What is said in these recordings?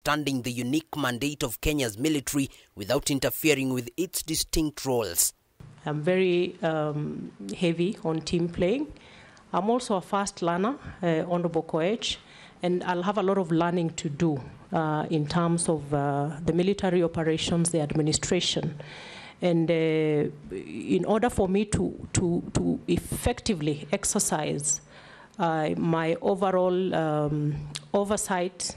understanding the unique mandate of Kenya's military without interfering with its distinct roles. I'm very heavy on team playing. I'm also a fast learner, Honorable Koech, and I'll have a lot of learning to do in terms of the military operations, the administration. And in order for me to effectively exercise my overall oversight,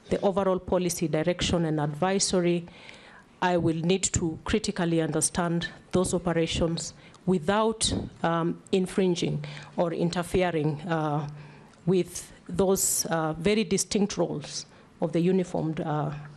the overall policy direction and advisory, I will need to critically understand those operations without infringing or interfering with those very distinct roles of the uniformed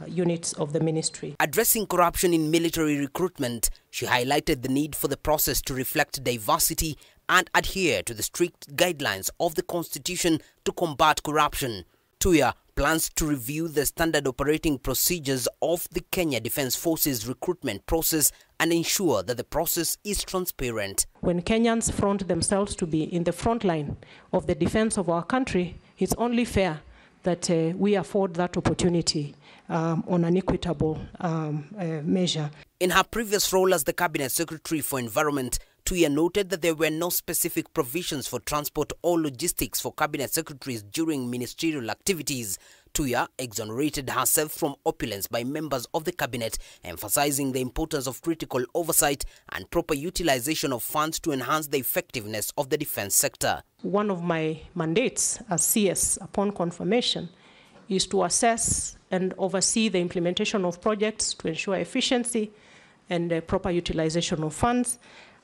units of the ministry. Addressing corruption in military recruitment, she highlighted the need for the process to reflect diversity and adhere to the strict guidelines of the Constitution to combat corruption. Tuya plans to review the standard operating procedures of the Kenya Defence Forces recruitment process and ensure that the process is transparent. When Kenyans front themselves to be in the front line of the defense of our country, it's only fair that we afford that opportunity on an equitable measure. In her previous role as the Cabinet Secretary for Environment, Tuya noted that there were no specific provisions for transport or logistics for Cabinet Secretaries during ministerial activities. Tuya exonerated herself from opulence by members of the Cabinet, emphasizing the importance of critical oversight and proper utilization of funds to enhance the effectiveness of the defense sector. One of my mandates as CS upon confirmation is to assess and oversee the implementation of projects to ensure efficiency and proper utilization of funds,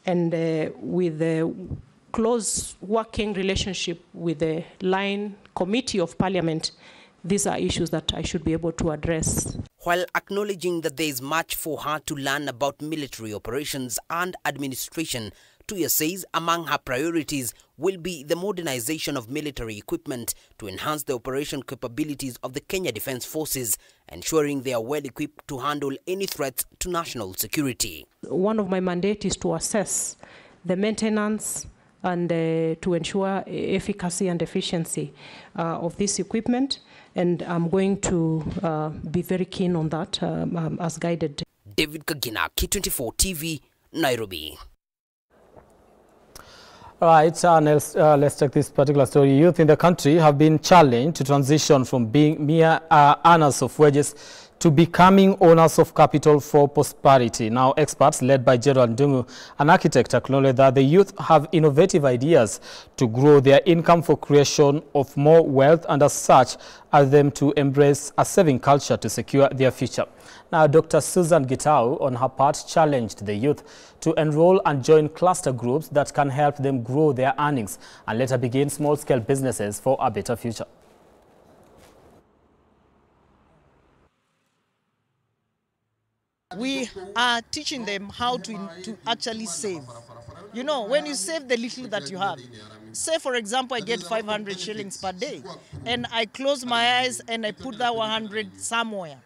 and with a close working relationship with the line committee of Parliament, these are issues that I should be able to address. While acknowledging that there is much for her to learn about military operations and administration, Tuya says among her priorities will be the modernization of military equipment to enhance the operation capabilities of the Kenya Defence Forces, ensuring they are well equipped to handle any threats to national security. One of my mandates is to assess the maintenance and to ensure efficacy and efficiency of this equipment, and I'm going to be very keen on that as guided. David Kagina, K24TV, Nairobi. All right, let's take this particular story. Youth in the country have been challenged to transition from being mere earners of wages to becoming owners of capital for prosperity. Now, experts led by Gerald Ndungu, an architect, acknowledge that the youth have innovative ideas to grow their income for creation of more wealth, and as such, urge them to embrace a saving culture to secure their future. Now, Dr. Susan Gitau, on her part, challenged the youth to enroll and join cluster groups that can help them grow their earnings and later begin small-scale businesses for a better future. We are teaching them how to actually save. You know, when you save the little that you have, say for example, I get 500 shillings per day, and I close my eyes and I put that 100 somewhere.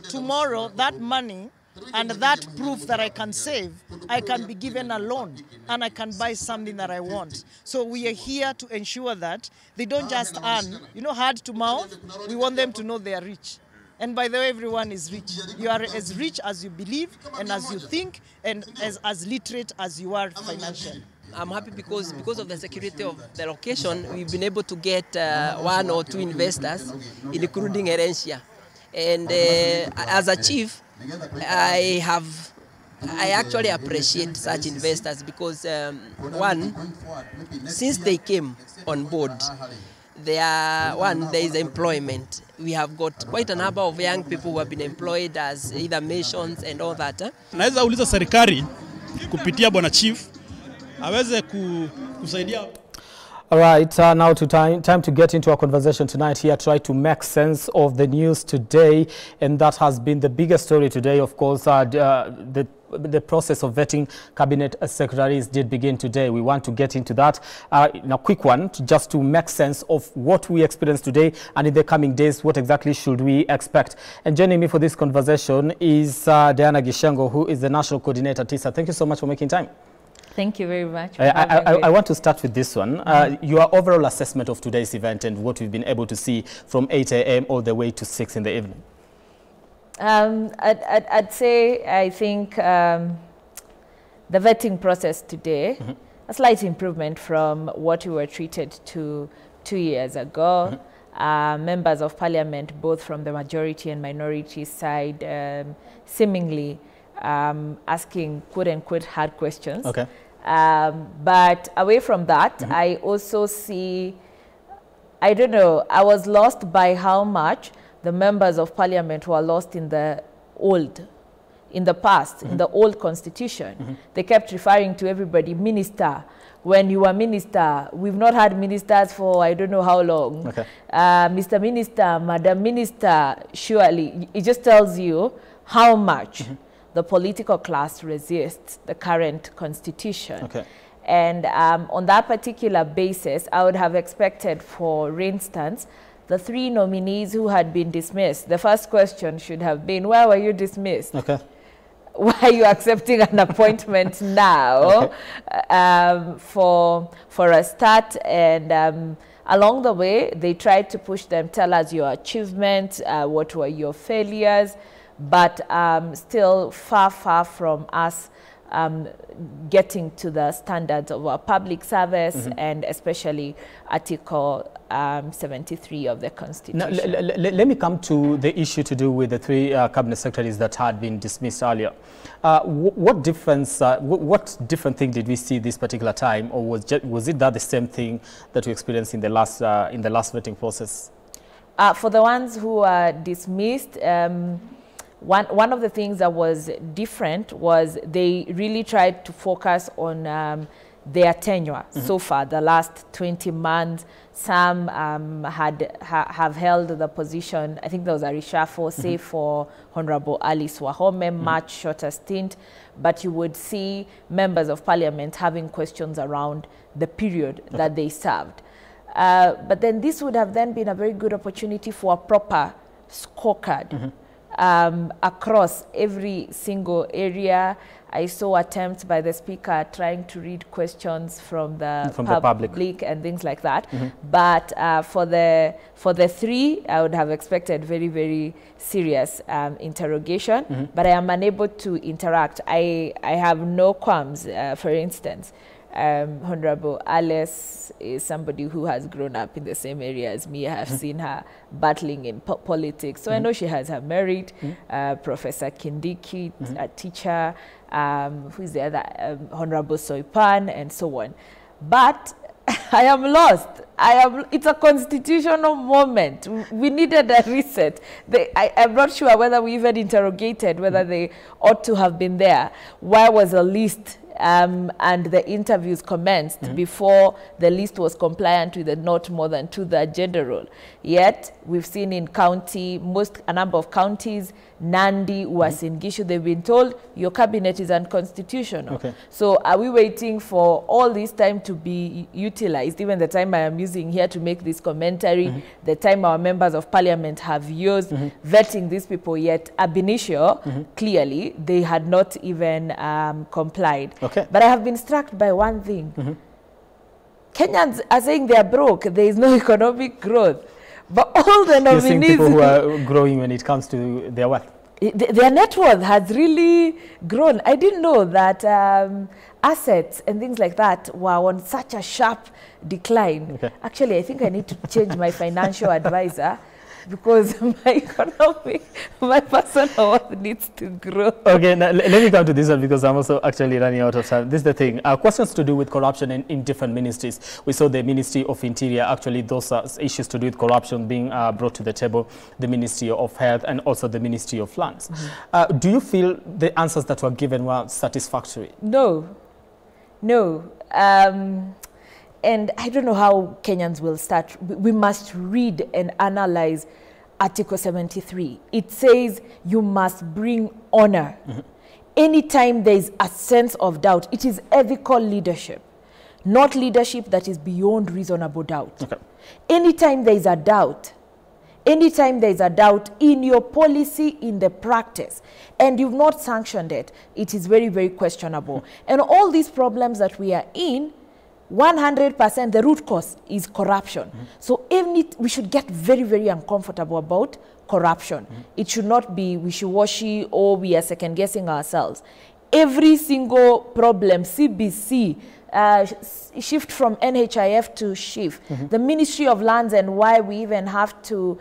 Tomorrow, that money and that proof that I can save, I can be given a loan and I can buy something that I want. So we are here to ensure that they don't just earn, you know, hand to mouth. We want them to know they are rich. And by the way, everyone is rich. You are as rich as you believe and as you think, and as literate as you are financially. I'm happy because of the security of the location, we've been able to get 1 or 2 investors, including Herencia. And as a chief, I actually appreciate such investors because, one, since they came on board, there is employment. We have got quite a number of young people who have been employed as either missions and all that. Naweza uliza serikali kupitia bwana chief aweze kusaidia. All right, now time to get into our conversation tonight here, try to make sense of the news today, and that has been the biggest story today. Of course, the process of vetting cabinet secretaries did begin today. We want to get into that in a quick one, just to make sense of what we experienced today, and in the coming days, what exactly should we expect. And joining me for this conversation is Diana Gishengo, who is the National Coordinator, TISA. Thank you so much for making time. Thank you very much. I want to start with this one. Your overall assessment of today's event and what we've been able to see from 8 a.m. all the way to 6 in the evening. I'd say I think the vetting process today, a slight improvement from what we were treated to 2 years ago. Members of parliament, both from the majority and minority side, seemingly asking quote-unquote hard questions. Okay. But away from that, I also see, I don't know, I was lost by how much the members of parliament were lost in the past, in the old constitution. They kept referring to everybody, minister. When you were minister, we've not had ministers for I don't know how long. Okay. Mr. Minister, Madam Minister, surely it just tells you how much the political class resists the current constitution. Okay. And on that particular basis, I would have expected, for instance, the 3 nominees who had been dismissed, the first question should have been, why were you dismissed? Okay. Why are you accepting an appointment now? For a start? And along the way, they tried to push them, tell us your achievements, what were your failures, but still far from us getting to the standards of our public service and especially Article 73 of the Constitution. Now, let me come to the issue to do with the 3 cabinet secretaries that had been dismissed earlier. What different thing did we see this particular time, or was it that the same thing that we experienced in the last vetting process? For the ones who are dismissed, one of the things that was different was they really tried to focus on their tenure so far, the last 20 months. Some have held the position, I think there was a reshuffle, say for Honorable Alice Wahome, much shorter stint, but you would see members of parliament having questions around the period that they served. But then this would have then been a very good opportunity for a proper scorecard across every single area. I saw attempts by the speaker trying to read questions from the public and things like that. But for the 3, I would have expected very, very serious interrogation. But I am unable to interact. I have no qualms. For instance, Honorable Alice is somebody who has grown up in the same area as me. I have seen her battling in politics. So I know she has her merit. Professor Kindiki, a teacher, who is the other, Honorable Soipan, and so on. But I am lost. It's a constitutional moment. We needed a reset. I'm not sure whether we even interrogated whether they ought to have been there. Why was a list and the interviews commenced before the list was compliant with the not more than 2 the agenda rule? Yet we've seen in a number of counties, Nandi, Uasin Gishu, they've been told your cabinet is unconstitutional. Okay. So are we waiting for all this time to be utilized, even the time I am using here to make this commentary, the time our members of parliament have used vetting these people, yet ab initio, clearly they had not even complied. Okay. But I have been struck by one thing. Kenyans are saying they are broke, there is no economic growth. But all the nominees... You're seeing people who are growing when it comes to their wealth. Their net worth has really grown. I didn't know that assets and things like that were on such a sharp decline. Okay. Actually, I think I need to change my financial advisor, because my personal wealth needs to grow. Okay, now let me come to this one, because I'm also actually running out of time. This is the thing. Questions to do with corruption in different ministries. We saw the Ministry of Interior, actually those issues to do with corruption being brought to the table, the Ministry of Health, and also the Ministry of Lands. Do you feel the answers that were given were satisfactory? No. No. And I don't know how Kenyans will start. We must read and analyze Article 73. It says you must bring honor. Anytime there is a sense of doubt, it is ethical leadership, not leadership that is beyond reasonable doubt. Okay. Anytime there is a doubt, in your policy, in the practice, and you've not sanctioned it, it is very, very questionable. And all these problems that we are in, 100% the root cause is corruption. So we should get very, very uncomfortable about corruption. It should not be wishy-washy or we are second-guessing ourselves. Every single problem, CBC, shift from NHIF to SHIF, the Ministry of Lands, and why we even have to,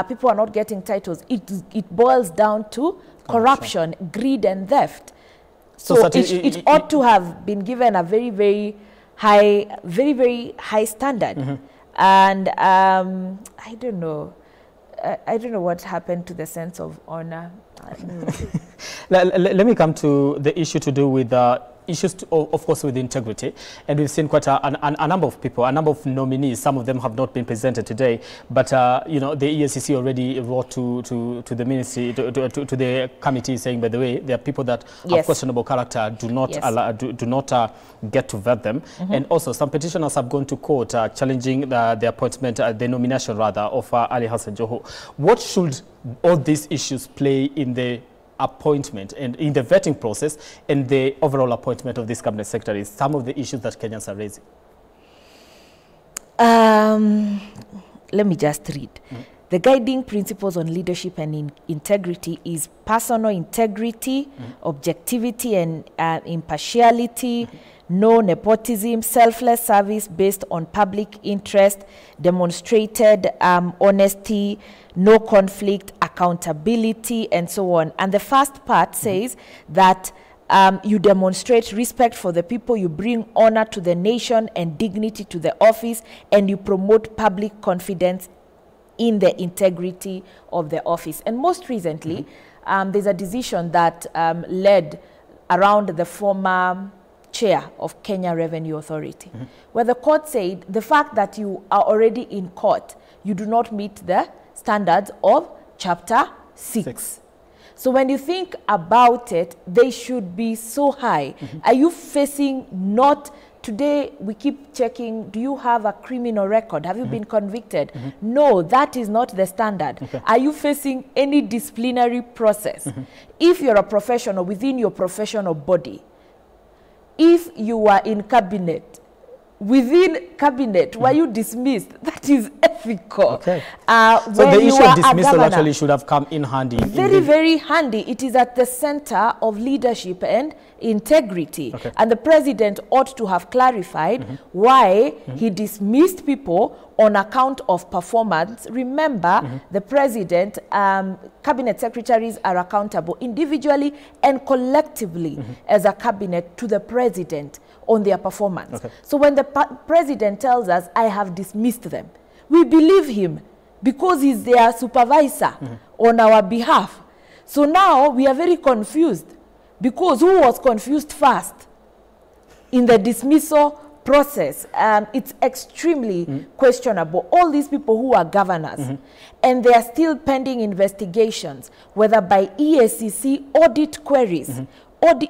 people are not getting titles, it boils down to corruption, greed and theft. So it ought to have been given a very, very high standard. And I don't know. I don't know what happened to the sense of honor. Let me come to the issue to do with issues, of course, with integrity. And we've seen quite a number of people, a number of nominees. Some of them have not been presented today. But, you know, the EACC already wrote to the ministry, to the committee saying, by the way, there are people that have questionable character, do not get to vet them. And also, some petitioners have gone to court challenging the appointment, the nomination, rather, of Ali Hassan Joho. What should all these issues play in the appointment and in the vetting process and the overall appointment of these cabinet secretaries? Some of the issues that Kenyans are raising. Let me just read. The guiding principles on leadership and integrity is personal integrity, objectivity and impartiality, no nepotism, selfless service based on public interest, demonstrated honesty, no conflict, accountability, and so on. And the first part says that you demonstrate respect for the people, you bring honor to the nation and dignity to the office, and you promote public confidence in the integrity of the office. And most recently, there's a decision that led around the former chair of Kenya Revenue Authority, where the court said the fact that you are already in court, you do not meet the standards of Chapter 6. So when you think about it, they should be so high. Are you facing not... Today, we keep checking, do you have a criminal record? Have you been convicted? No, that is not the standard. Are you facing any disciplinary process? If you're a professional within your professional body, if you are in cabinet, within cabinet, were you dismissed? That is ethical. So the issue of dismissal actually should have come in handy. Very, very handy. It is at the center of leadership and integrity. And the president ought to have clarified why he dismissed people on account of performance. Remember, the president, cabinet secretaries are accountable individually and collectively as a cabinet to the president on their performance. So when the president tells us, I have dismissed them, we believe him because he's their supervisor on our behalf. So now we are very confused because who was confused first in the dismissal process? It's extremely questionable. All these people who are governors and they are still pending investigations, whether by EACC audit queries,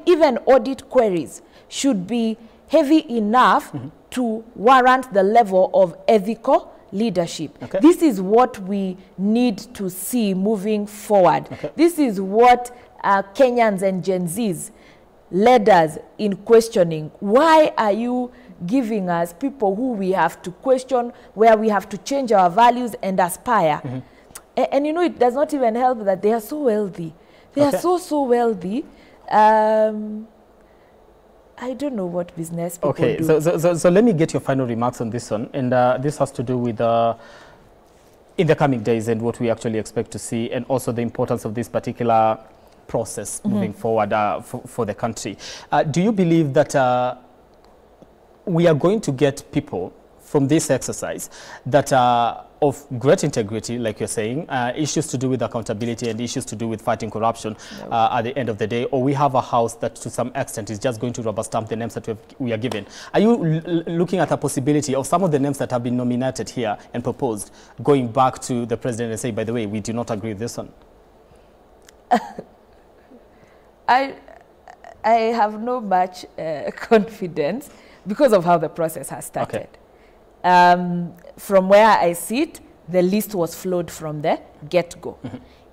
even audit queries should be heavy enough to warrant the level of ethical leadership. This is what we need to see moving forward. This is what Kenyans and Gen Zs led us in questioning. Why are you giving us people who we have to question, where we have to change our values and aspire? And you know, it does not even help that they are so wealthy. They are so wealthy. I don't know what business people do. So let me get your final remarks on this one. And this has to do with in the coming days and what we actually expect to see, and also the importance of this particular process moving forward for the country. Do you believe that we are going to get people from this exercise that are of great integrity, like you're saying, issues to do with accountability and issues to do with fighting corruption at the end of the day, or we have a house that to some extent is just going to rubber stamp the names that we are given? Are you looking at a possibility of some of the names that have been nominated here and proposed going back to the president and say, by the way, we do not agree with this one? I have no much confidence because of how the process has started. From where I sit, the list was flowed from the get-go.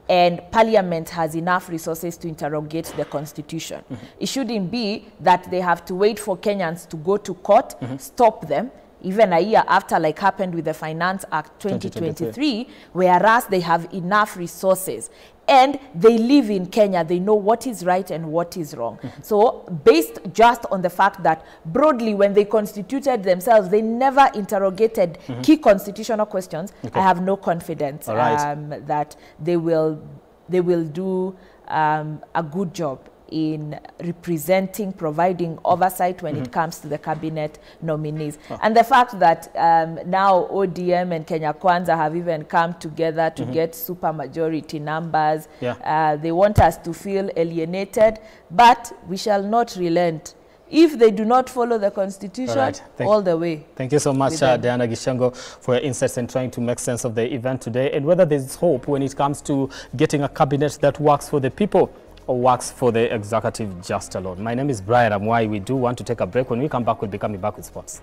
And Parliament has enough resources to interrogate the Constitution. It shouldn't be that they have to wait for Kenyans to go to court, stop them, even a year after, like happened with the Finance Act 2023, whereas they have enough resources and they live in Kenya, they know what is right and what is wrong. So based just on the fact that broadly when they constituted themselves, they never interrogated key constitutional questions, I have no confidence that they will do a good job in representing, providing oversight when it comes to the cabinet nominees. And the fact that now ODM and Kenya Kwanza have even come together to get super majority numbers. They want us to feel alienated, but we shall not relent. If they do not follow the constitution, all the way. Thank you so much, Diana Gishango, for your insights and trying to make sense of the event today, and whether there's hope when it comes to getting a cabinet that works for the people or works for the executive just alone. My name is Brian Amwai. We do want to take a break. When we come back, we'll be coming back with sports.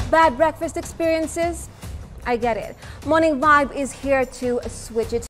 Bad breakfast experiences? I get it. Morning Vibe is here to switch it